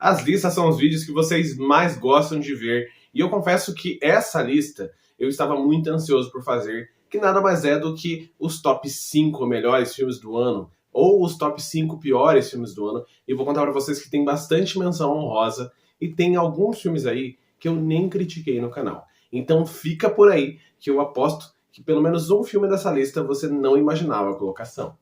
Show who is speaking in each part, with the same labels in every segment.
Speaker 1: As listas são os vídeos que vocês mais gostam de ver, e eu confesso que essa lista eu estava muito ansioso por fazer, que nada mais é do que os top 5 melhores filmes do ano, ou os top 5 piores filmes do ano, e vou contar para vocês que tem bastante menção honrosa, e tem alguns filmes aí que eu nem critiquei no canal. Então fica por aí, que eu aposto que pelo menos um filme dessa lista você não imaginava a colocação.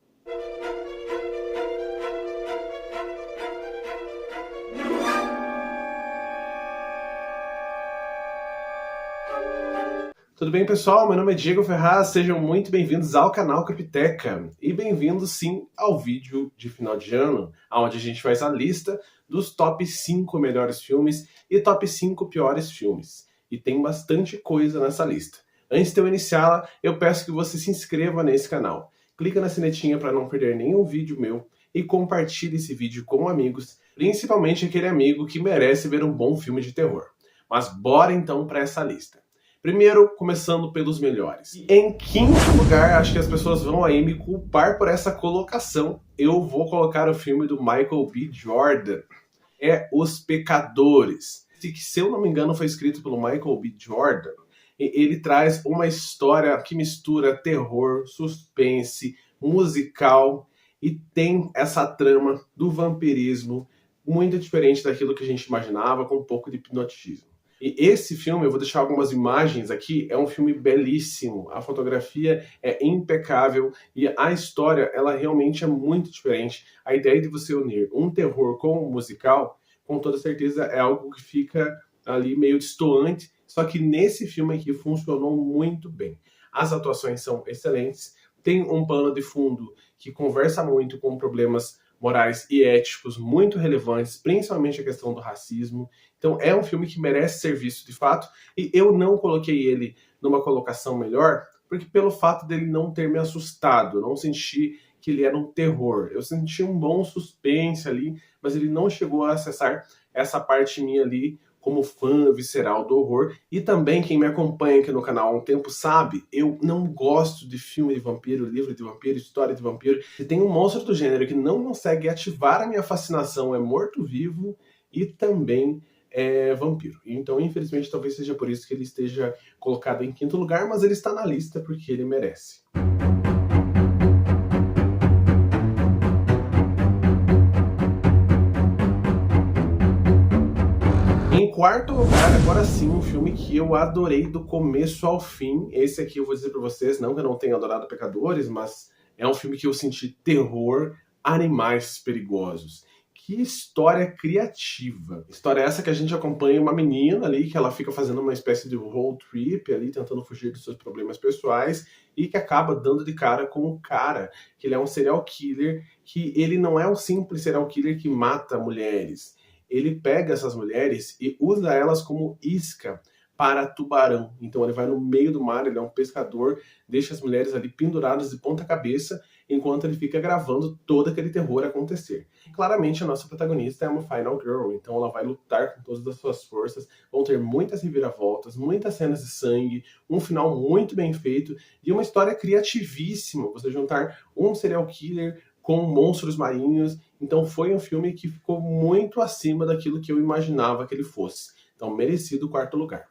Speaker 1: Tudo bem, pessoal? Meu nome é Diego Ferraz, sejam muito bem-vindos ao canal Capiteca e bem-vindos, sim, ao vídeo de final de ano, onde a gente faz a lista dos top 5 melhores filmes e top 5 piores filmes. E tem bastante coisa nessa lista. Antes de eu iniciá-la, eu peço que você se inscreva nesse canal. Clica na sinetinha para não perder nenhum vídeo meu e compartilhe esse vídeo com amigos, principalmente aquele amigo que merece ver um bom filme de terror. Mas bora então para essa lista. Primeiro, começando pelos melhores. Em quinto lugar, acho que as pessoas vão aí me culpar por essa colocação. Eu vou colocar o filme do Michael B. Jordan. É Os Pecadores. Que, se eu não me engano, foi escrito pelo Michael B. Jordan. E ele traz uma história que mistura terror, suspense, musical e tem essa trama do vampirismo muito diferente daquilo que a gente imaginava, com um pouco de hipnotismo. E esse filme, eu vou deixar algumas imagens aqui, é um filme belíssimo, a fotografia é impecável e a história, ela realmente é muito diferente. A ideia de você unir um terror com um musical, com toda certeza é algo que fica ali meio destoante, só que nesse filme aqui funcionou muito bem. As atuações são excelentes, tem um pano de fundo que conversa muito com problemas morais e éticos muito relevantes, principalmente a questão do racismo. Então é um filme que merece ser visto de fato, e eu não coloquei ele numa colocação melhor, porque pelo fato dele não ter me assustado, eu não senti que ele era um terror. Eu senti um bom suspense ali, mas ele não chegou a acessar essa parte minha ali como fã visceral do horror. E também quem me acompanha aqui no canal há um tempo sabe, eu não gosto de filme de vampiro, livro de vampiro, história de vampiro. Se tem um monstro do gênero que não consegue ativar a minha fascinação, é morto-vivo e também é vampiro. Então, infelizmente, talvez seja por isso que ele esteja colocado em quinto lugar, mas ele está na lista porque ele merece. Em quarto lugar, agora sim, um filme que eu adorei do começo ao fim. Esse aqui eu vou dizer pra vocês, não que eu não tenha adorado Pecadores, mas é um filme que eu senti terror, Animais Perigosos. Que história criativa. História essa que a gente acompanha uma menina ali, que ela fica fazendo uma espécie de road trip ali, tentando fugir dos seus problemas pessoais, e que acaba dando de cara com um cara, que ele é um serial killer, que ele não é um simples serial killer que mata mulheres. Ele pega essas mulheres e usa elas como isca para tubarão. Então ele vai no meio do mar, ele é um pescador, deixa as mulheres ali penduradas de ponta cabeça, enquanto ele fica gravando todo aquele terror acontecer. E claramente a nossa protagonista é uma Final Girl, então ela vai lutar com todas as suas forças, vão ter muitas reviravoltas, muitas cenas de sangue, um final muito bem feito e uma história criativíssima, você juntar um serial killer com monstros marinhos. Então foi um filme que ficou muito acima daquilo que eu imaginava que ele fosse. Então, merecido o quarto lugar.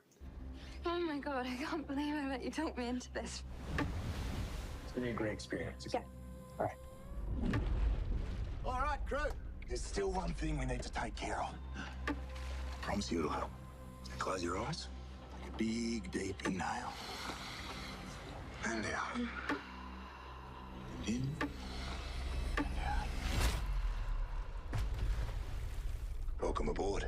Speaker 2: Oh my God, I can't believe I let you talk me into this.
Speaker 3: It's gonna be a great experience.
Speaker 2: Yeah.
Speaker 3: All right.
Speaker 4: All right, crew. There's still one thing we need to take care of. Promise you it'll help. Close your eyes. Take a big, deep inhale. And out. And in. And out. Welcome aboard.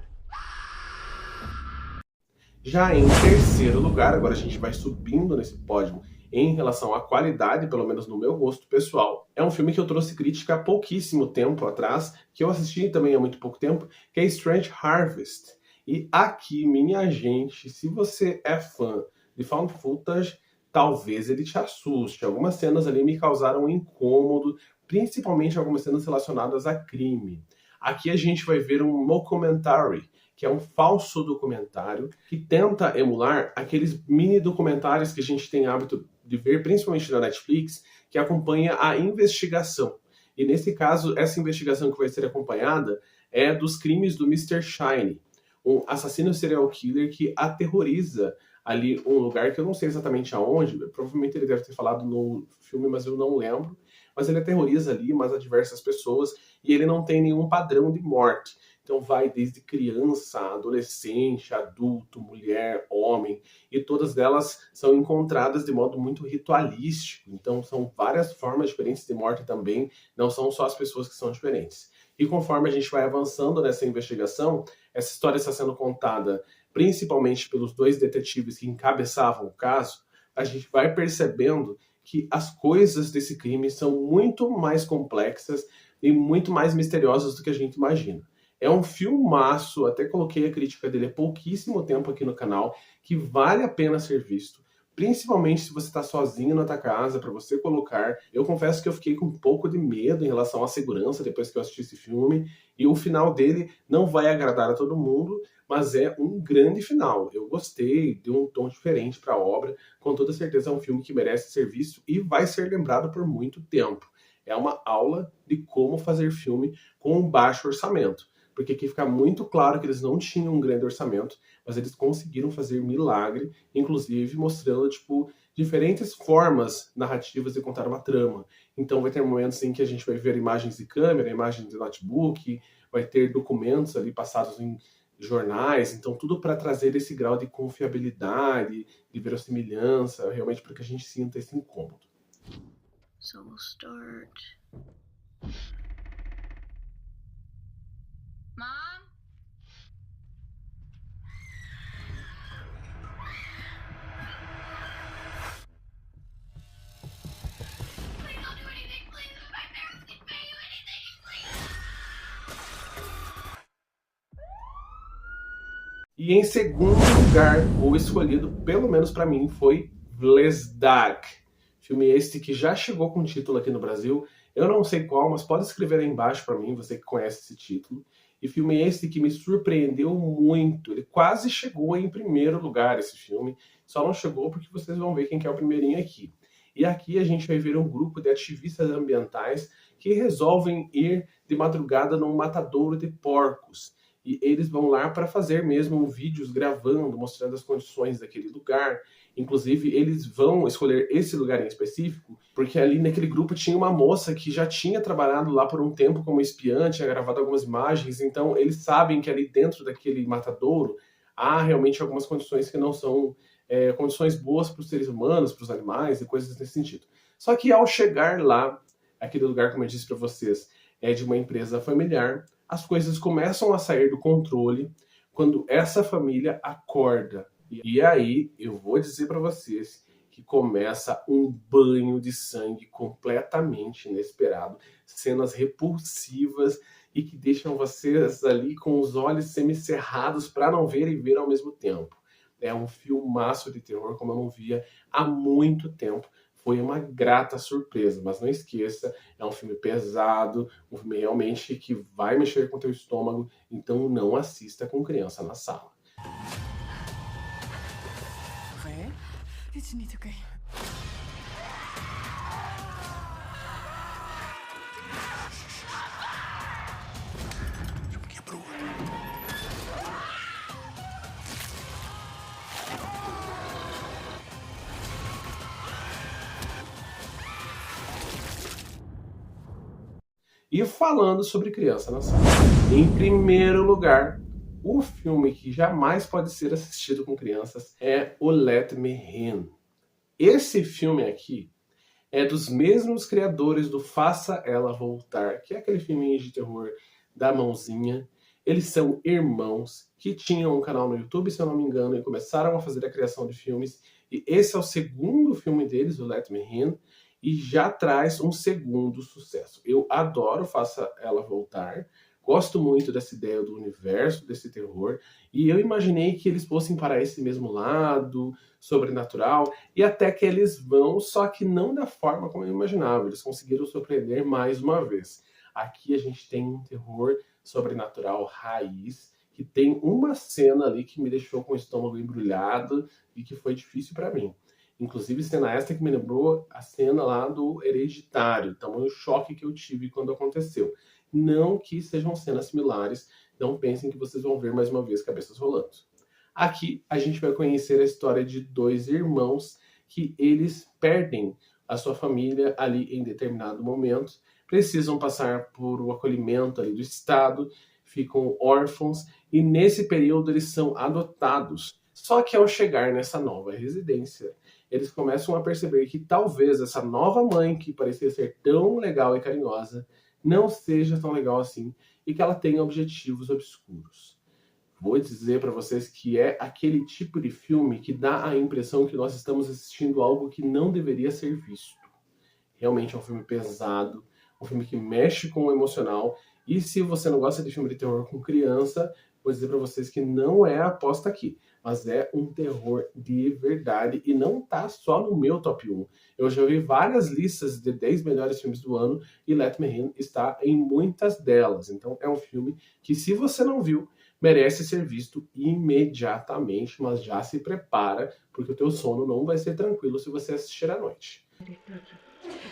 Speaker 1: Já em terceiro lugar, agora a gente vai subindo nesse pódio em relação à qualidade, pelo menos no meu gosto pessoal. É um filme que eu trouxe crítica há pouquíssimo tempo atrás, que eu assisti também há muito pouco tempo, que é Strange Harvest. E aqui, minha gente, se você é fã de found footage, talvez ele te assuste. Algumas cenas ali me causaram incômodo, principalmente algumas cenas relacionadas a crime. Aqui a gente vai ver um mockumentary, que é um falso documentário que tenta emular aqueles mini documentários que a gente tem hábito de ver, principalmente na Netflix, que acompanha a investigação. E nesse caso, essa investigação que vai ser acompanhada é dos crimes do Mr. Shine, um assassino serial killer que aterroriza ali um lugar que eu não sei exatamente aonde, provavelmente ele deve ter falado no filme, mas eu não lembro, mas ele aterroriza ali mais a diversas pessoas e ele não tem nenhum padrão de morte. Então vai desde criança, adolescente, adulto, mulher, homem, e todas elas são encontradas de modo muito ritualístico. Então são várias formas diferentes de morte também, não são só as pessoas que são diferentes. E conforme a gente vai avançando nessa investigação, essa história está sendo contada principalmente pelos dois detetives que encabeçavam o caso, a gente vai percebendo que as coisas desse crime são muito mais complexas e muito mais misteriosas do que a gente imagina. É um filmaço, até coloquei a crítica dele há pouquíssimo tempo aqui no canal, que vale a pena ser visto. Principalmente se você está sozinho na tua casa, para você colocar. Eu confesso que eu fiquei com um pouco de medo em relação à segurança depois que eu assisti esse filme. E o final dele não vai agradar a todo mundo, mas é um grande final. Eu gostei, deu um tom diferente para a obra. Com toda certeza é um filme que merece ser visto e vai ser lembrado por muito tempo. É uma aula de como fazer filme com um baixo orçamento. Porque aqui fica muito claro que eles não tinham um grande orçamento, mas eles conseguiram fazer milagre, inclusive mostrando, tipo, diferentes formas narrativas de contar uma trama. Então vai ter momentos em que a gente vai ver imagens de câmera, imagens de notebook, vai ter documentos ali passados em jornais, então tudo para trazer esse grau de confiabilidade, de verossimilhança, realmente para que a gente sinta esse incômodo.
Speaker 5: So we'll start.
Speaker 2: Mom?
Speaker 5: Please don't do anything, please. If my parents can pay you anything, please.
Speaker 1: E em segundo lugar, o escolhido, pelo menos para mim, foi Vlezdag. Filme este que já chegou com título aqui no Brasil. Eu não sei qual, mas pode escrever aí embaixo para mim, você que conhece esse título. E filme este que me surpreendeu muito. Ele quase chegou em primeiro lugar, esse filme. Só não chegou porque vocês vão ver quem que é o primeirinho aqui. E aqui a gente vai ver um grupo de ativistas ambientais que resolvem ir de madrugada num matadouro de porcos. E eles vão lá para fazer mesmo vídeos gravando, mostrando as condições daquele lugar. Inclusive, eles vão escolher esse lugar em específico, porque ali naquele grupo tinha uma moça que já tinha trabalhado lá por um tempo como espiã, tinha gravado algumas imagens, então eles sabem que ali dentro daquele matadouro há realmente algumas condições que não são condições boas para os seres humanos, para os animais e coisas nesse sentido. Só que ao chegar lá, aquele lugar, como eu disse para vocês, é de uma empresa familiar, as coisas começam a sair do controle quando essa família acorda. E aí, eu vou dizer para vocês que começa um banho de sangue completamente inesperado, cenas repulsivas e que deixam vocês ali com os olhos semicerrados para não ver e ver ao mesmo tempo. É um filmaço de terror como eu não via há muito tempo. Foi uma grata surpresa, mas não esqueça, é um filme pesado, um filme realmente que vai mexer com o teu estômago, então não assista com criança na sala.
Speaker 2: Dit is niet oké.
Speaker 4: Zoek je broer.
Speaker 1: E falando sobre criança na sala, em primeiro lugar, o filme que jamais pode ser assistido com crianças é o Let Me In. Esse filme aqui é dos mesmos criadores do Faça Ela Voltar, que é aquele filminho de terror da mãozinha. Eles são irmãos que tinham um canal no YouTube, se eu não me engano, e começaram a fazer a criação de filmes. E esse é o segundo filme deles, o Let Me In, e já traz um segundo sucesso. Eu adoro Faça Ela Voltar. Gosto muito dessa ideia do universo, desse terror, e eu imaginei que eles fossem para esse mesmo lado, sobrenatural, e até que eles vão, só que não da forma como eu imaginava. Eles conseguiram surpreender mais uma vez. Aqui a gente tem um terror sobrenatural raiz, que tem uma cena ali que me deixou com o estômago embrulhado e que foi difícil para mim. Inclusive, cena esta que me lembrou a cena lá do Hereditário, tamanho choque que eu tive quando aconteceu. Não que sejam cenas similares, não pensem que vocês vão ver mais uma vez cabeças rolando. Aqui a gente vai conhecer a história de dois irmãos que eles perdem a sua família ali em determinado momento, precisam passar por o acolhimento ali do Estado, ficam órfãos e nesse período eles são adotados. Só que ao chegar nessa nova residência, eles começam a perceber que talvez essa nova mãe, que parecia ser tão legal e carinhosa, não seja tão legal assim e que ela tenha objetivos obscuros. Vou dizer para vocês que é aquele tipo de filme que dá a impressão que nós estamos assistindo algo que não deveria ser visto. Realmente é um filme pesado, um filme que mexe com o emocional. E se você não gosta de filme de terror com criança, vou dizer para vocês que não é a aposta aqui. Mas é um terror de verdade e não tá só no meu top 1. Eu já vi várias listas de 10 melhores filmes do ano e Let Me In está em muitas delas. Então é um filme que, se você não viu, merece ser visto imediatamente, mas já se prepara, porque o teu sono não vai ser tranquilo se você assistir à noite.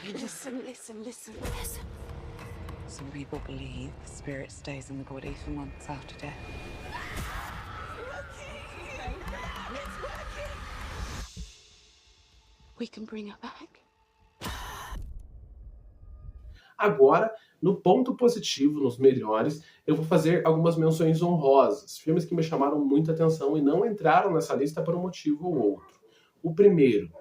Speaker 2: Listen, listen, listen.
Speaker 6: Some people believe the spirit stays in the body for months after death. We can bring her back.
Speaker 1: Agora, no ponto positivo, nos melhores, eu vou fazer algumas menções honrosas. Filmes que me chamaram muita atenção e não entraram nessa lista por um motivo ou outro. O primeiro,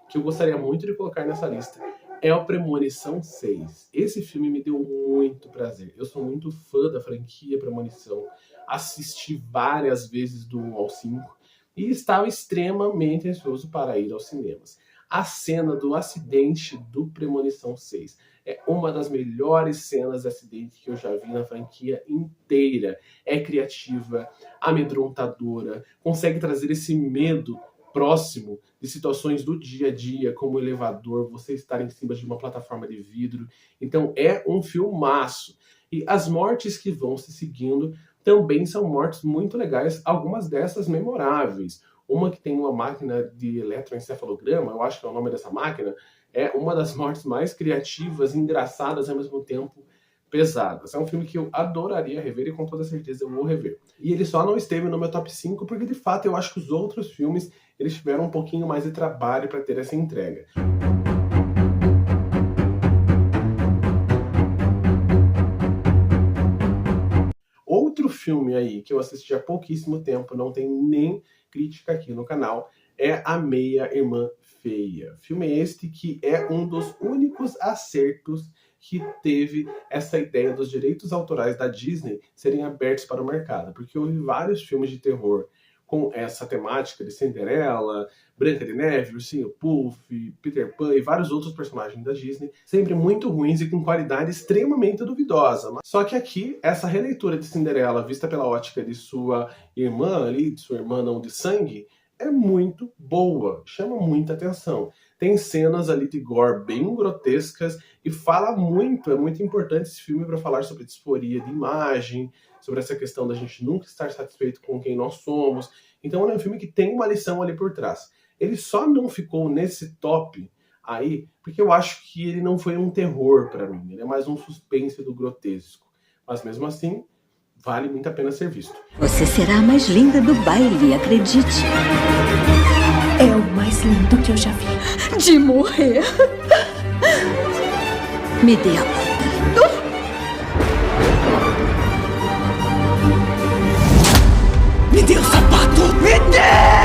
Speaker 1: que eu gostaria muito de colocar nessa lista, é o Premonição 6. Esse filme me deu muito prazer. Eu sou muito fã da franquia Premonição. Assisti várias vezes do 1 ao 5 e estava extremamente ansioso para ir aos cinemas. A cena do acidente do Premonição 6 é uma das melhores cenas de acidente que eu já vi na franquia inteira. É criativa, amedrontadora, consegue trazer esse medo próximo de situações do dia a dia, como o elevador, você estar em cima de uma plataforma de vidro. Então é um filmaço. E as mortes que vão se seguindo também são mortes muito legais, algumas dessas memoráveis. Uma que tem uma máquina de eletroencefalograma, eu acho que é o nome dessa máquina, é uma das mortes mais criativas, engraçadas e ao mesmo tempo pesadas. É um filme que eu adoraria rever e com toda certeza eu vou rever. E ele só não esteve no meu top 5 porque de fato eu acho que os outros filmes eles tiveram um pouquinho mais de trabalho para ter essa entrega. Outro filme aí que eu assisti há pouquíssimo tempo, não tem nem crítica aqui no canal, é A Meia-Irmã Feia. Filme este que é um dos únicos acertos que teve essa ideia dos direitos autorais da Disney serem abertos para o mercado, porque eu vi vários filmes de terror com essa temática de Cinderela, Branca de Neve, Ursinho Puff, Peter Pan e vários outros personagens da Disney, sempre muito ruins e com qualidade extremamente duvidosa. Só que aqui, essa releitura de Cinderela, vista pela ótica de sua irmã ali, de sua irmã não de sangue, é muito boa, chama muita atenção. Tem cenas ali de gore bem grotescas e fala muito, é muito importante esse filme para falar sobre disforia de imagem, sobre essa questão da gente nunca estar satisfeito com quem nós somos. Então é um filme que tem uma lição ali por trás. Ele só não ficou nesse top aí, porque eu acho que ele não foi um terror para mim, ele é mais um suspense do grotesco. Mas mesmo assim, vale muito a pena ser visto.
Speaker 7: Você será a mais linda do baile, acredite.
Speaker 8: É o mais lindo que eu já vi.
Speaker 7: De morrer. Me dê a bota.
Speaker 8: Me dê o sapato! Me dê!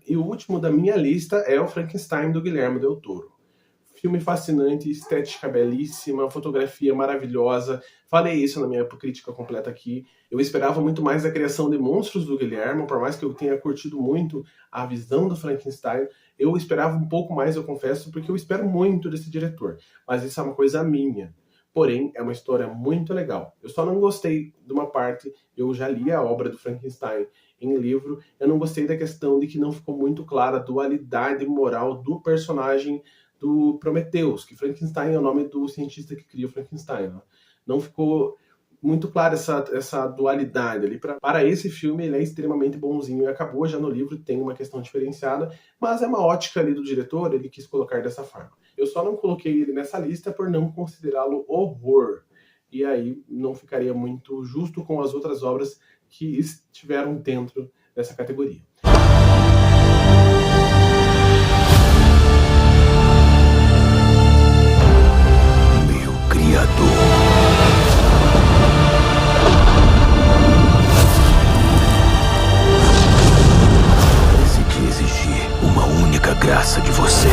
Speaker 1: E o último da minha lista é o Frankenstein, do Guilherme Del Toro. Filme fascinante, estética belíssima, fotografia maravilhosa. Falei isso na minha crítica completa aqui. Eu esperava muito mais da criação de monstros do Guilherme, por mais que eu tenha curtido muito a visão do Frankenstein. Eu esperava um pouco mais, eu confesso, porque eu espero muito desse diretor. Mas isso é uma coisa minha. Porém, é uma história muito legal. Eu só não gostei de uma parte, eu já li a obra do Frankenstein em livro, eu não gostei da questão de que não ficou muito clara a dualidade moral do personagem do Prometheus, que Frankenstein é o nome do cientista que cria o Frankenstein. Né? Não ficou muito clara essa dualidade ali. Para esse filme, ele é extremamente bonzinho e acabou. Já no livro tem uma questão diferenciada, mas é uma ótica ali do diretor, ele quis colocar dessa forma. Eu só não coloquei ele nessa lista por não considerá-lo horror. E aí não ficaria muito justo com as outras obras que estiveram dentro dessa categoria.
Speaker 4: Meu Criador. Decidi exigir uma única graça de você.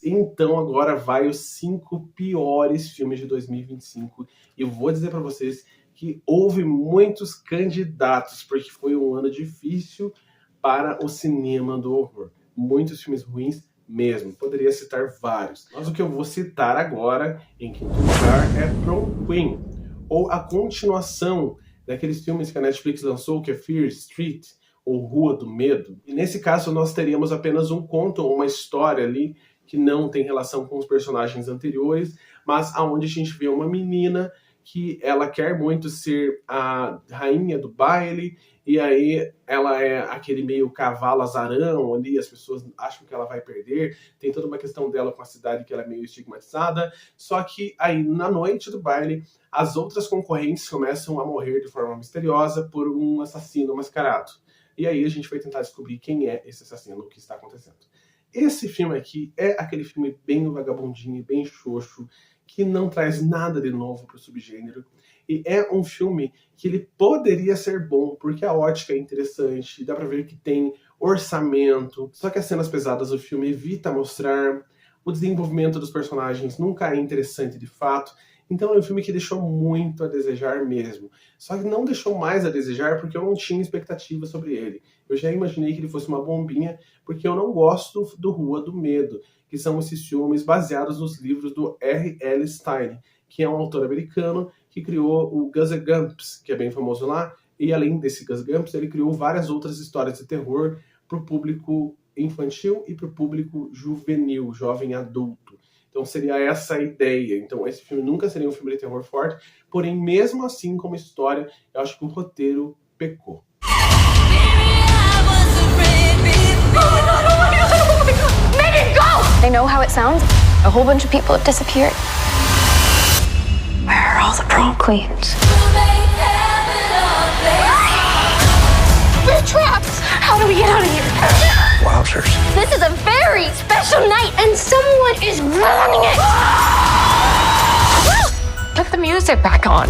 Speaker 1: Então agora vai os 5 piores filmes de 2025. E eu vou dizer para vocês que houve muitos candidatos, porque foi um ano difícil para o cinema do horror. Muitos filmes ruins mesmo. Poderia citar vários. Mas o que eu vou citar agora, em quinto lugar, é Prom Queen, ou a continuação daqueles filmes que a Netflix lançou, que é Fear Street, ou Rua do Medo. E nesse caso nós teríamos apenas um conto, ou uma história ali, que não tem relação com os personagens anteriores, mas aonde a gente vê uma menina que ela quer muito ser a rainha do baile, e aí ela é aquele meio cavalo azarão ali, as pessoas acham que ela vai perder, tem toda uma questão dela com a cidade que ela é meio estigmatizada, só que aí na noite do baile, as outras concorrentes começam a morrer de forma misteriosa por um assassino mascarado. E aí a gente vai tentar descobrir quem é esse assassino, o que está acontecendo. Esse filme aqui é aquele filme bem vagabundinho, bem xoxo, que não traz nada de novo para o subgênero. E é um filme que ele poderia ser bom, porque a ótica é interessante, dá pra ver que tem orçamento, só que as cenas pesadas do filme evita mostrar, o desenvolvimento dos personagens nunca é interessante de fato, então é um filme que deixou muito a desejar mesmo. Só que não deixou mais a desejar porque eu não tinha expectativa sobre ele. Eu já imaginei que ele fosse uma bombinha, porque eu não gosto do Rua do Medo, que são esses filmes baseados nos livros do R.L. Stine, que é um autor americano que criou o Guns Gumps, que é bem famoso lá, e além desse Guns Gumps, ele criou várias outras histórias de terror para o público infantil e para o público juvenil, jovem adulto. Então seria essa a ideia. Então esse filme nunca seria um filme de terror forte, porém mesmo assim como história, eu acho que o roteiro pecou.
Speaker 2: They know how it sounds. A whole bunch of people have disappeared. Where are all the prom queens? We're trapped! How do we get out of here?
Speaker 4: Wowzers.
Speaker 5: This is a very special night, and someone is ruining it.
Speaker 2: Put the music back on.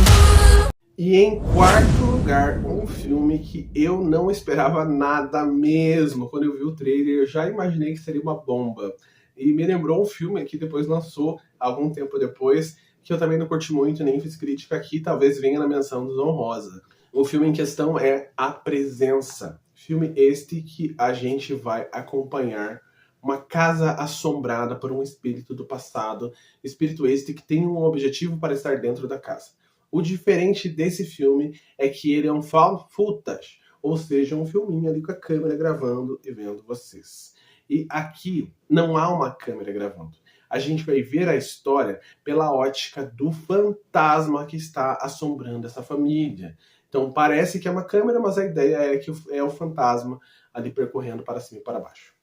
Speaker 1: E em quarto lugar, um filme que eu não esperava nada mesmo. Quando eu vi o trailer, eu já imaginei que seria uma bomba. E me lembrou um filme que depois lançou, algum tempo depois, que eu também não curti muito, nem fiz crítica aqui, talvez venha na menção dos honrosa. O filme em questão é A Presença. Filme este que a gente vai acompanhar uma casa assombrada por um espírito do passado. Espírito este que tem um objetivo para estar dentro da casa. O diferente desse filme é que ele é um found footage, ou seja, um filminho ali com a câmera gravando e vendo vocês. E aqui não há uma câmera gravando. A gente vai ver a história pela ótica do fantasma que está assombrando essa família. Então parece que é uma câmera, mas a ideia é que é o fantasma ali percorrendo para cima e para baixo.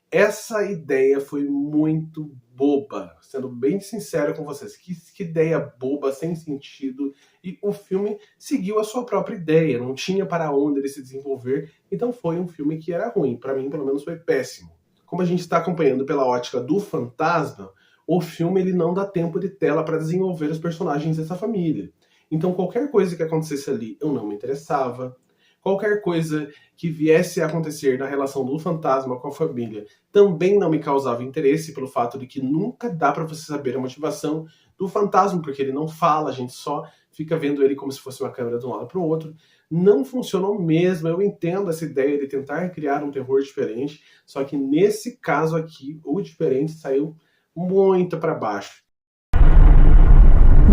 Speaker 1: Essa ideia foi muito boba, sendo bem sincero com vocês. Que ideia boba, sem sentido. E o filme seguiu a sua própria ideia, não tinha para onde ele se desenvolver. Então foi um filme que era ruim, para mim pelo menos foi péssimo. Como a gente está acompanhando pela ótica do fantasma, o filme ele não dá tempo de tela para desenvolver os personagens dessa família. Então qualquer coisa que acontecesse ali eu não me interessava. Qualquer coisa que viesse a acontecer na relação do fantasma com a família também não me causava interesse, pelo fato de que nunca dá para você saber a motivação do fantasma, porque ele não fala, a gente só fica vendo ele como se fosse uma câmera de um lado para o outro. Não funcionou mesmo, eu entendo essa ideia de tentar criar um terror diferente, só que nesse caso aqui, o diferente saiu muito para baixo.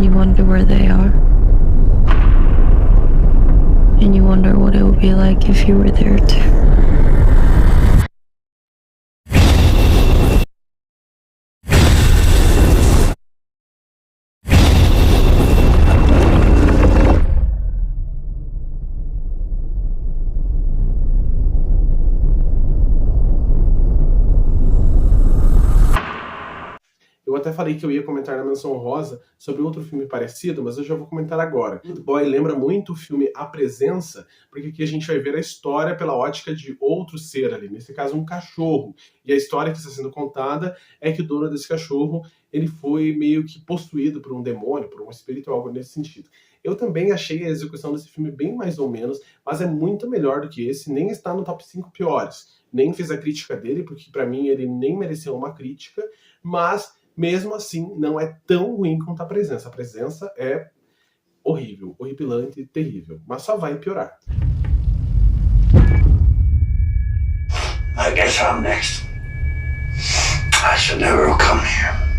Speaker 9: You wonder where they are. And you wonder what it would be like if you were there too.
Speaker 1: até falei que eu ia comentar na menção rosa sobre outro filme parecido, mas eu já vou comentar agora. Good Boy lembra muito o filme A Presença, porque aqui a gente vai ver a história pela ótica de outro ser ali, nesse caso um cachorro. E a história que está sendo contada é que o dono desse cachorro, ele foi meio que possuído por um demônio, por um espírito ou algo nesse sentido. Eu também achei a execução desse filme bem mais ou menos, mas é muito melhor do que esse, nem está no top 5 piores. Nem fiz a crítica dele, porque pra mim ele nem mereceu uma crítica, mas mesmo assim não é tão ruim quanto A Presença. A Presença é horrível, horripilante, terrível, mas só vai piorar.
Speaker 4: I guess I'm next. I should never have come here.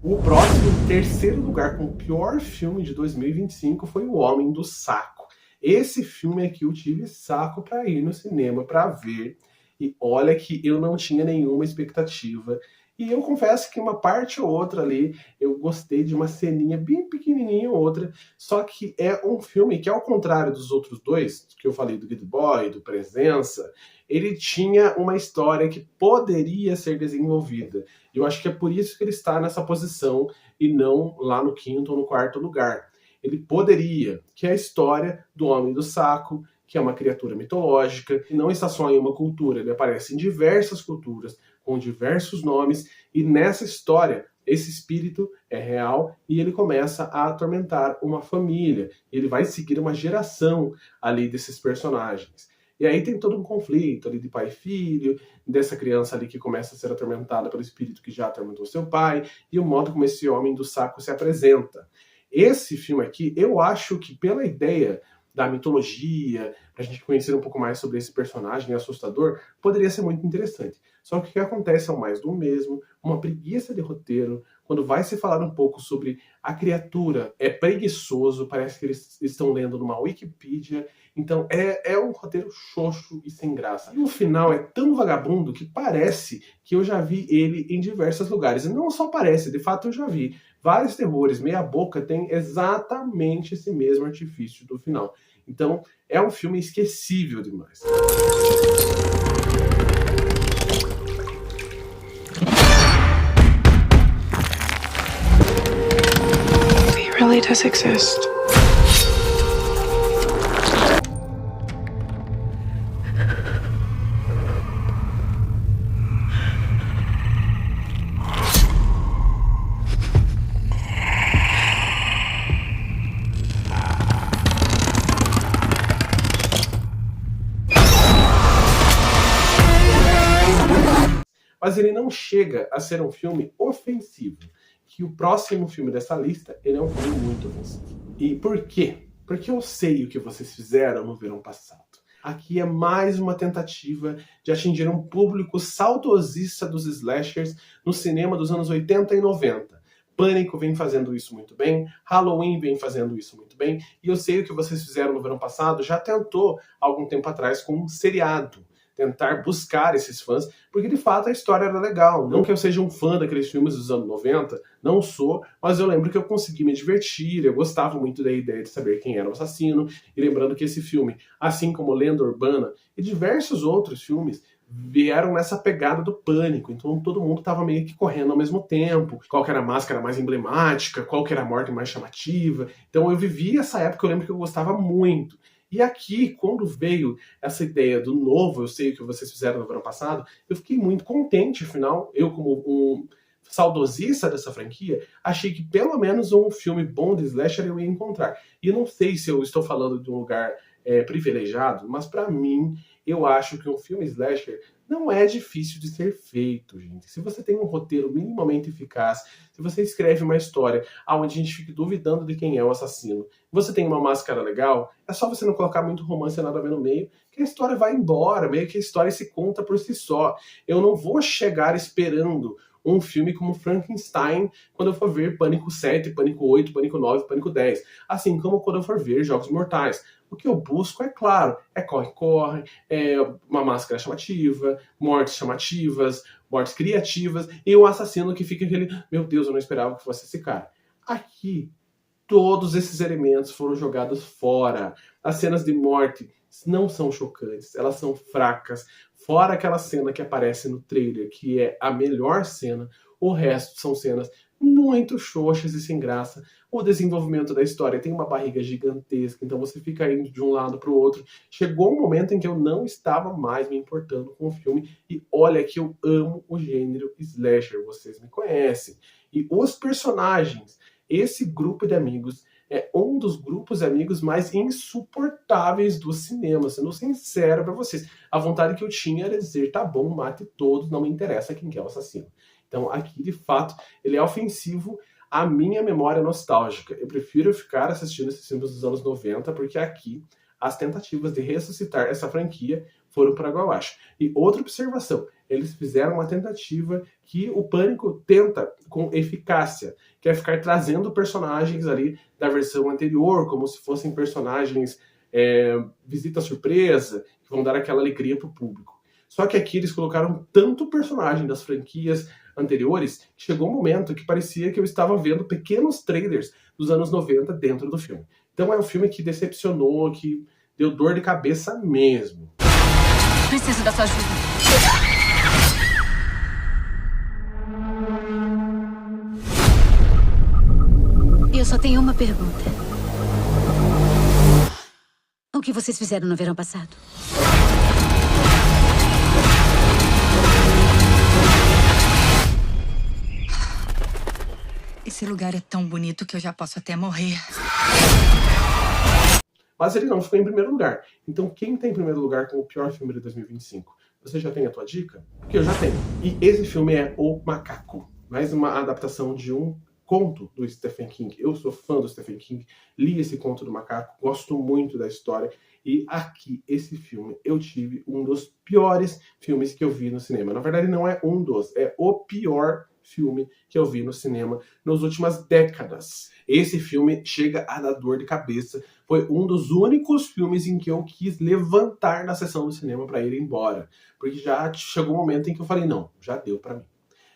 Speaker 1: O próximo, terceiro lugar com o pior filme de 2025 foi O Homem do Saco. Esse filme aqui eu tive saco pra ir no cinema pra ver, e olha que eu não tinha nenhuma expectativa. E eu confesso que uma parte ou outra ali, eu gostei de uma ceninha bem pequenininha ou outra, só que é um filme que, ao contrário dos outros dois, que eu falei do Good Boy, do Presença, ele tinha uma história que poderia ser desenvolvida. E eu acho que é por isso que ele está nessa posição e não lá no quinto ou no quarto lugar. Ele poderia, que é a história do Homem do Saco, que é uma criatura mitológica, que não está só em uma cultura, ele aparece em diversas culturas, com diversos nomes, e nessa história, esse espírito é real e ele começa a atormentar uma família. Ele vai seguir uma geração ali desses personagens. E aí tem todo um conflito ali de pai e filho, dessa criança ali que começa a ser atormentada pelo espírito que já atormentou seu pai, e o modo como esse Homem do Saco se apresenta. Esse filme aqui, eu acho que pela ideia da mitologia, pra gente conhecer um pouco mais sobre esse personagem assustador, poderia ser muito interessante. Só que o que acontece é o mais do mesmo, uma preguiça de roteiro. Quando vai se falar um pouco sobre a criatura, é preguiçoso, parece que eles estão lendo numa Wikipedia. Então é um roteiro xoxo e sem graça. E o final é tão vagabundo que parece que eu já vi ele em diversos lugares. E não só parece, de fato eu já vi. Vários terrores, meia boca, tem exatamente esse mesmo artifício do final. Então é um filme esquecível demais.
Speaker 2: He really does exist.
Speaker 1: Mas ele não chega a ser um filme ofensivo. Que o próximo filme dessa lista, ele é um filme muito ofensivo. E por quê? Porque eu sei o que vocês fizeram no verão passado. Aqui é mais uma tentativa de atingir um público saudosista dos slashers no cinema dos anos 80 e 90. Pânico vem fazendo isso muito bem, Halloween vem fazendo isso muito bem, e eu sei o que vocês fizeram no verão passado, já tentou algum tempo atrás com um seriado. Tentar buscar esses fãs, porque de fato a história era legal. Não que eu seja um fã daqueles filmes dos anos 90, não sou, mas eu lembro que eu consegui me divertir, eu gostava muito da ideia de saber quem era o assassino, e lembrando que esse filme, assim como Lenda Urbana e diversos outros filmes, vieram nessa pegada do Pânico, então todo mundo tava meio que correndo ao mesmo tempo, qual que era a máscara mais emblemática, qual que era a morte mais chamativa. Então eu vivi essa época, eu lembro que eu gostava muito. E aqui, quando veio essa ideia do novo, eu sei o que vocês fizeram no verão passado, eu fiquei muito contente, afinal, eu como um saudosista dessa franquia, achei que pelo menos um filme bom de slasher eu ia encontrar. E eu não sei se eu estou falando de um lugar privilegiado, mas pra mim, eu acho que um filme slasher não é difícil de ser feito, gente. Se você tem um roteiro minimamente eficaz, se você escreve uma história onde a gente fica duvidando de quem é o assassino, você tem uma máscara legal, é só você não colocar muito romance e nada a ver no meio, que a história vai embora, meio que a história se conta por si só. Eu não vou chegar esperando um filme como Frankenstein quando eu for ver Pânico 7, Pânico 8, Pânico 9, Pânico 10. Assim como quando eu for ver Jogos Mortais. O que eu busco, é claro, é corre-corre, é uma máscara chamativa, mortes chamativas, mortes criativas, e um assassino que fica aquele, meu Deus, eu não esperava que fosse esse cara. Aqui, todos esses elementos foram jogados fora. As cenas de morte não são chocantes, elas são fracas. Fora aquela cena que aparece no trailer, que é a melhor cena, o resto são cenas muito xoxas e sem graça. O desenvolvimento da história tem uma barriga gigantesca, então você fica indo de um lado para o outro. Chegou um momento em que eu não estava mais me importando com o filme, e olha que eu amo o gênero slasher, vocês me conhecem. E os personagens, esse grupo de amigos, é um dos grupos de amigos mais insuportáveis do cinema, sendo sincero pra vocês. A vontade que eu tinha era dizer, tá bom, mate todos, não me interessa quem que é o assassino. Então aqui, de fato, ele é ofensivo à minha memória nostálgica. Eu prefiro ficar assistindo esses filmes dos anos 90, porque aqui as tentativas de ressuscitar essa franquia foram por água abaixo. E outra observação, eles fizeram uma tentativa que o Pânico tenta com eficácia, que é ficar trazendo personagens ali da versão anterior, como se fossem personagens visita surpresa, que vão dar aquela alegria pro público. Só que aqui eles colocaram tanto personagem das franquias anteriores, que chegou um momento que parecia que eu estava vendo pequenos trailers dos anos 90 dentro do filme. Então é um filme que decepcionou, que deu dor de cabeça mesmo.
Speaker 5: Preciso da sua ajuda.
Speaker 7: Eu só tenho uma pergunta. O que vocês fizeram no verão passado?
Speaker 10: Esse lugar é tão bonito que eu já posso até morrer.
Speaker 1: Mas ele não ficou em primeiro lugar. Então quem está em primeiro lugar com o pior filme de 2025? Você já tem a tua dica? Porque eu já tenho. E esse filme é O Macaco. Mais uma adaptação de um conto do Stephen King. Eu sou fã do Stephen King, li esse conto do macaco, gosto muito da história. E aqui, esse filme, eu tive um dos piores filmes que eu vi no cinema. Na verdade, não é um dos, é o pior filme que eu vi no cinema nas últimas décadas. Esse filme chega a dar dor de cabeça. Foi um dos únicos filmes em que eu quis levantar na sessão do cinema para ir embora. Porque já chegou um momento em que eu falei, não, já deu para mim.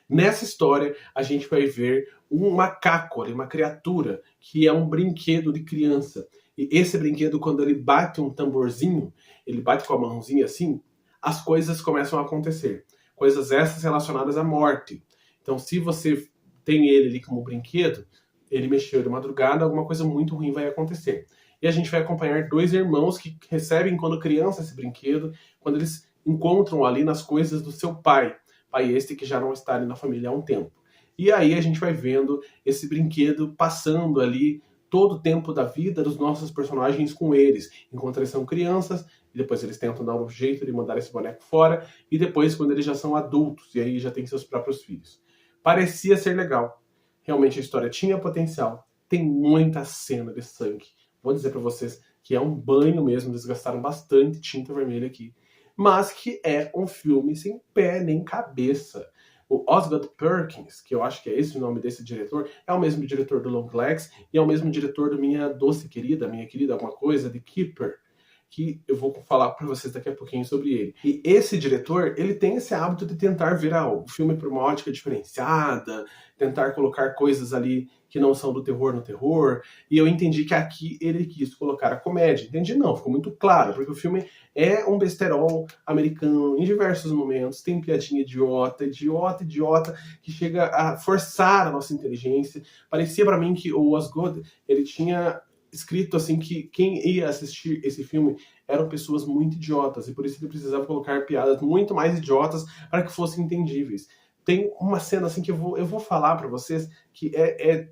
Speaker 1: Nessa história, a gente vai ver um macaco, uma criatura, que é um brinquedo de criança. E esse brinquedo, quando ele bate um tamborzinho, ele bate com a mãozinha assim, as coisas começam a acontecer. Coisas essas relacionadas à morte. Então, se você tem ele ali como brinquedo, ele mexeu de madrugada, alguma coisa muito ruim vai acontecer. E a gente vai acompanhar dois irmãos que recebem, quando criança, esse brinquedo, quando eles encontram ali nas coisas do seu pai. Pai este que já não está ali na família há um tempo. E aí a gente vai vendo esse brinquedo passando ali todo o tempo da vida dos nossos personagens com eles. Enquanto eles são crianças, e depois eles tentam dar um jeito de mandar esse boneco fora, e depois quando eles já são adultos, e aí já têm seus próprios filhos. Parecia ser legal. Realmente a história tinha potencial. Tem muita cena de sangue. Vou dizer pra vocês que é um banho mesmo, eles gastaram bastante tinta vermelha aqui. Mas que é um filme sem pé nem cabeça. O Osgood Perkins, que eu acho que é esse o nome desse diretor, é o mesmo diretor do Longlegs e é o mesmo diretor do Minha Querida Alguma Coisa, de Keeper, que eu vou falar para vocês daqui a pouquinho sobre ele. E esse diretor, ele tem esse hábito de tentar ver o filme por uma ótica diferenciada, tentar colocar coisas ali que não são do terror no terror, e eu entendi que aqui ele quis colocar a comédia. Entendi não, ficou muito claro, porque o filme é um besterol americano em diversos momentos, tem piadinha idiota, que chega a forçar a nossa inteligência. Parecia para mim que o Osgood, ele tinha escrito assim que quem ia assistir esse filme eram pessoas muito idiotas, e por isso ele precisava colocar piadas muito mais idiotas para que fossem entendíveis. Tem uma cena assim que eu vou falar para vocês que é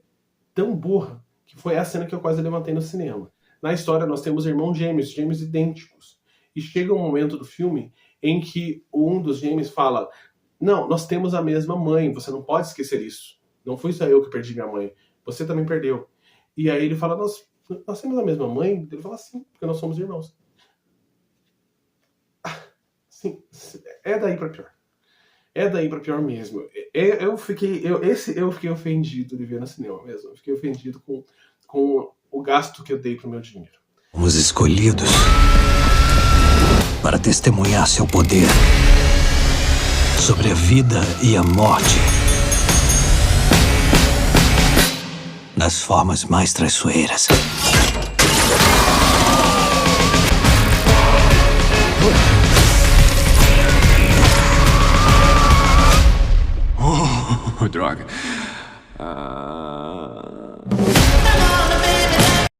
Speaker 1: tão burra, que foi a cena que eu quase levantei no cinema. Na história nós temos irmãos gêmeos idênticos, e chega um momento do filme em que um dos gêmeos fala: não, nós temos a mesma mãe, você não pode esquecer isso. Não fui só eu que perdi minha mãe, você também perdeu. E aí ele fala: nós temos a mesma mãe? Ele fala: sim, porque nós somos irmãos. Sim, é daí pra pior. É daí pra pior mesmo. Eu fiquei ofendido de ver no cinema mesmo. Eu fiquei ofendido com o gasto que eu dei pro meu dinheiro.
Speaker 8: Os escolhidos para testemunhar seu poder sobre a vida e a morte nas formas mais traiçoeiras.
Speaker 11: Oh, droga.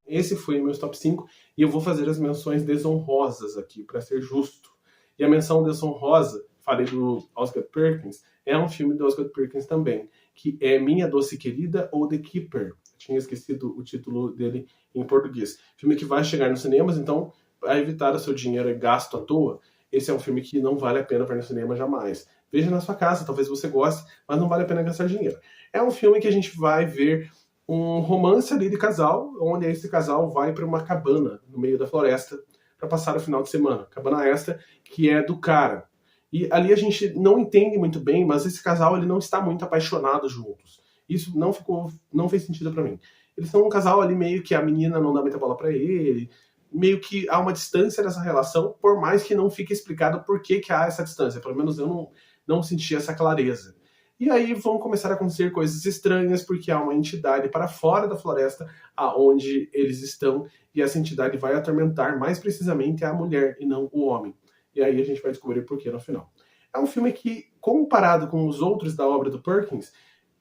Speaker 1: Esse foi meus top 5 e eu vou fazer as menções desonrosas aqui, para ser justo. E a menção desonrosa, falei do Osgood Perkins, é um filme do Osgood Perkins também, que é Minha Doce Querida ou The Keeper. Eu tinha esquecido o título dele em português. Filme que vai chegar nos cinemas, então, para evitar o seu dinheiro gasto à toa, esse é um filme que não vale a pena ver no cinema jamais. Veja na sua casa, talvez você goste, mas não vale a pena gastar dinheiro. É um filme que a gente vai ver um romance ali de casal, onde esse casal vai para uma cabana no meio da floresta para passar o final de semana. Cabana esta que é do cara. E ali a gente não entende muito bem, mas esse casal ele não está muito apaixonado juntos. Isso não fez sentido para mim. Eles são um casal ali meio que a menina não dá muita bola para ele, meio que há uma distância nessa relação, por mais que não fique explicado por que há essa distância. Pelo menos eu não senti essa clareza. E aí vão começar a acontecer coisas estranhas, porque há uma entidade para fora da floresta, aonde eles estão, e essa entidade vai atormentar mais precisamente a mulher e não o homem. E aí a gente vai descobrir por que no final. É um filme que, comparado com os outros da obra do Perkins,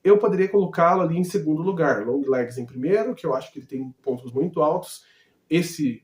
Speaker 1: eu poderia colocá-lo ali em segundo lugar. Longlegs em primeiro, que eu acho que ele tem pontos muito altos. Esse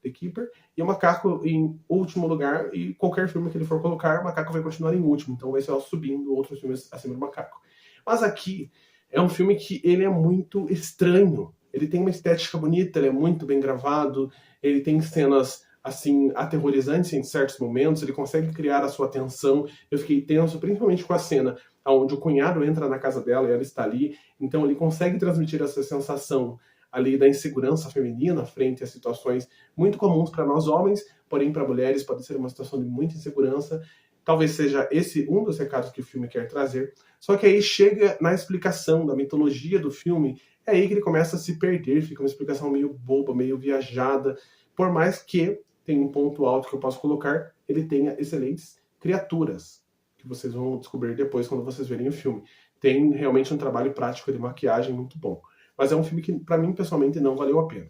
Speaker 1: The Keeper, e o Macaco em último lugar, e qualquer filme que ele for colocar, o Macaco vai continuar em último, então vai ser subindo outros filmes acima do Macaco. Mas aqui é um filme que ele é muito estranho, ele tem uma estética bonita, ele é muito bem gravado, ele tem cenas assim aterrorizantes em certos momentos, ele consegue criar a sua tensão. Eu fiquei tenso, principalmente com a cena onde o cunhado entra na casa dela e ela está ali, então ele consegue transmitir essa sensação ali da insegurança feminina frente a situações muito comuns para nós homens, porém para mulheres pode ser uma situação de muita insegurança. Talvez seja esse um dos recados que o filme quer trazer. Só que aí chega na explicação da mitologia do filme, é aí que ele começa a se perder, fica uma explicação meio boba, meio viajada, por mais que tem um ponto alto que eu posso colocar, ele tenha excelentes criaturas, que vocês vão descobrir depois quando vocês verem o filme. Tem realmente um trabalho prático de maquiagem muito bom. Mas é um filme que, pra mim, pessoalmente, não valeu a pena.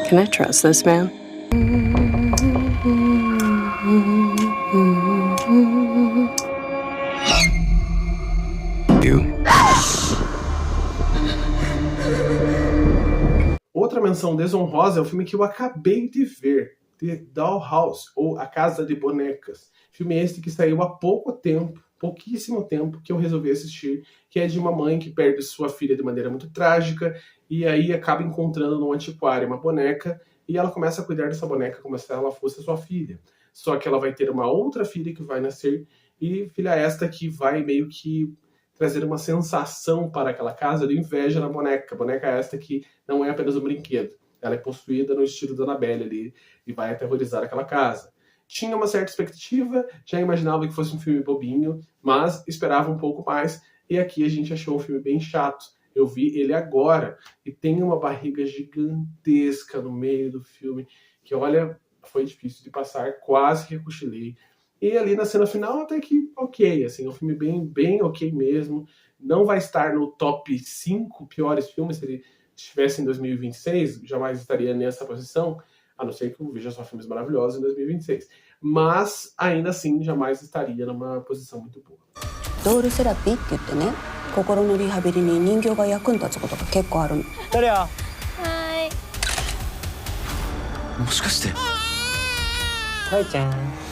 Speaker 12: Can I trust this man?
Speaker 1: Outra menção desonrosa é o filme que eu acabei de ver, The Dollhouse, ou A Casa de Bonecas. Filme este que saiu há pouquíssimo tempo, que eu resolvi assistir, que é de uma mãe que perde sua filha de maneira muito trágica, e aí acaba encontrando num antiquário uma boneca, e ela começa a cuidar dessa boneca como se ela fosse sua filha. Só que ela vai ter uma outra filha que vai nascer, e filha esta que vai meio que trazer uma sensação para aquela casa de inveja na boneca. A boneca esta que não é apenas um brinquedo. Ela é possuída no estilo da Annabelle ali e vai aterrorizar aquela casa. Tinha uma certa expectativa, já imaginava que fosse um filme bobinho, mas esperava um pouco mais, e aqui a gente achou um filme bem chato. Eu vi ele agora, e tem uma barriga gigantesca no meio do filme, que olha, foi difícil de passar, quase que eu cochilei. E ali na cena final até que ok, assim, é um filme bem ok mesmo. Não vai estar no top 5 piores filmes, se ele estivesse em 2026, jamais estaria nessa posição, a não ser que eu veja só filmes maravilhosos em 2026. Mas, ainda assim, jamais estaria numa posição muito boa.
Speaker 13: ドールセラピーって言ってね、心のリハビリに人形が役に立つことが結構あるの。
Speaker 3: 誰や？
Speaker 5: はーい。
Speaker 11: もしかして。
Speaker 3: ライちゃん。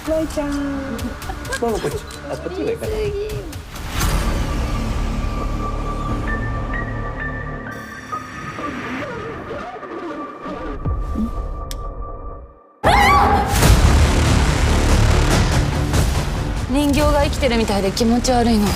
Speaker 3: ライちゃん。どうもこっち。あ、こっちがいいかな。
Speaker 6: 人形が生きてるみたいで気持ち悪いの。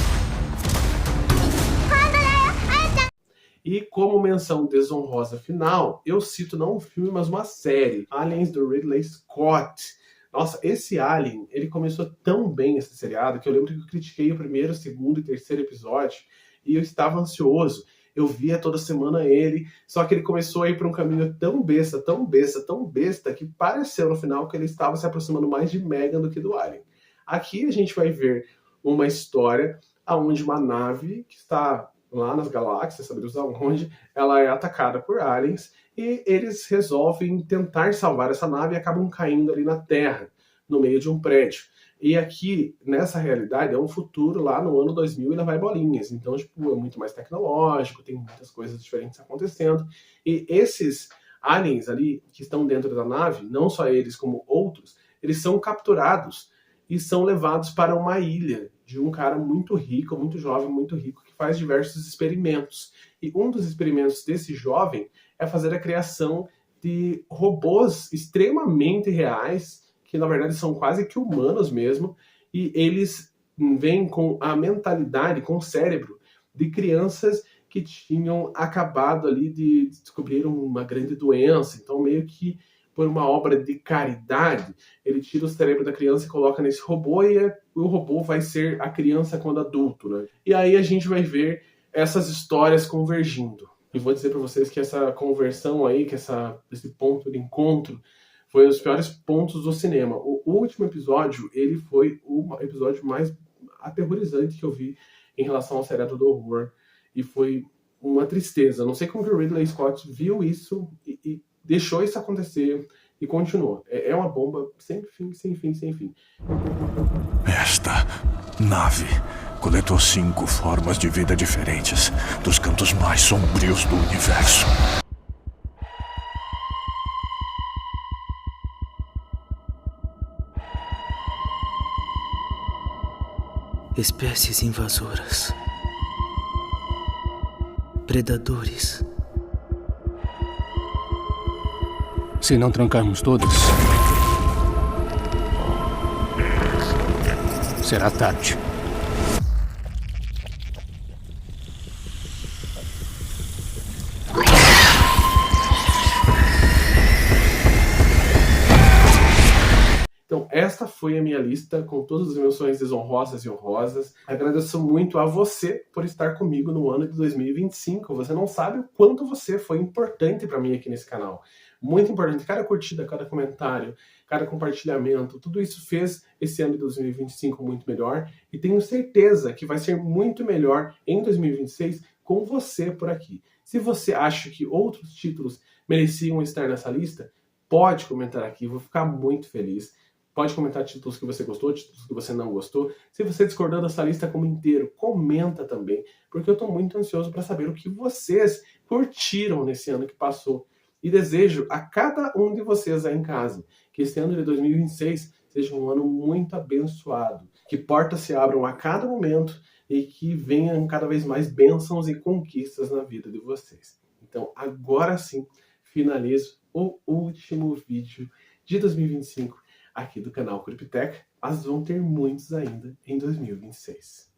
Speaker 1: E como menção desonrosa final, eu cito não um filme, mas uma série, Aliens do Ridley Scott. Nossa, esse Alien, ele começou tão bem esse seriado, que eu lembro que eu critiquei o primeiro, segundo e terceiro episódio, e eu estava ansioso. eu via toda semana ele, só que ele começou a ir para um caminho tão besta, tão besta, tão besta, que pareceu no final que ele estava se aproximando mais de Megan do que do Alien. Aqui a gente vai ver uma história onde uma nave que está lá nas galáxias, sabemos aonde, ela é atacada por aliens, e eles resolvem tentar salvar essa nave e acabam caindo ali na Terra, no meio de um prédio. E aqui, nessa realidade, é um futuro lá no ano 2000 e lá vai bolinhas. Então, tipo, é muito mais tecnológico, tem muitas coisas diferentes acontecendo. E esses aliens ali, que estão dentro da nave, não só eles como outros, eles são capturados e são levados para uma ilha de um cara muito rico, muito jovem, muito rico, que faz diversos experimentos. E um dos experimentos desse jovem é fazer a criação de robôs extremamente reais, que na verdade são quase que humanos mesmo, e eles vêm com a mentalidade, com o cérebro de crianças que tinham acabado ali de descobrir uma grande doença. Então, meio que por uma obra de caridade, ele tira o cérebro da criança e coloca nesse robô, e o robô vai ser a criança quando adulto, né? E aí a gente vai ver essas histórias convergindo. E vou dizer para vocês que essa conversão aí, que esse ponto de encontro, foi um dos piores pontos do cinema. O último episódio, ele foi o episódio mais aterrorizante que eu vi em relação ao seriado do horror. E foi uma tristeza. Não sei como que o Ridley Scott viu isso e deixou isso acontecer e continuou. É uma bomba sem fim, sem fim, sem fim.
Speaker 4: Esta nave coletou 5 formas de vida diferentes dos cantos mais sombrios do universo.
Speaker 8: Espécies invasoras. Predadores.
Speaker 3: Se não trancarmos todos, será tarde.
Speaker 1: Então, esta foi a minha lista com todas as menções desonrosas e honrosas. Agradeço muito a você por estar comigo no ano de 2025. Você não sabe o quanto você foi importante para mim aqui nesse canal. Muito importante. Cada curtida, cada comentário, cada compartilhamento, tudo isso fez esse ano de 2025 muito melhor. E tenho certeza que vai ser muito melhor em 2026 com você por aqui. Se você acha que outros títulos mereciam estar nessa lista, pode comentar aqui. Vou ficar muito feliz. Pode comentar títulos que você gostou, títulos que você não gostou. Se você discordou dessa lista como inteiro, comenta também, porque eu estou muito ansioso para saber o que vocês curtiram nesse ano que passou. E desejo a cada um de vocês aí em casa que esse ano de 2026 seja um ano muito abençoado, que portas se abram a cada momento e que venham cada vez mais bênçãos e conquistas na vida de vocês. Então, agora sim, finalizo o último vídeo de 2025 aqui do canal Cryptech, mas vão ter muitos ainda em 2026.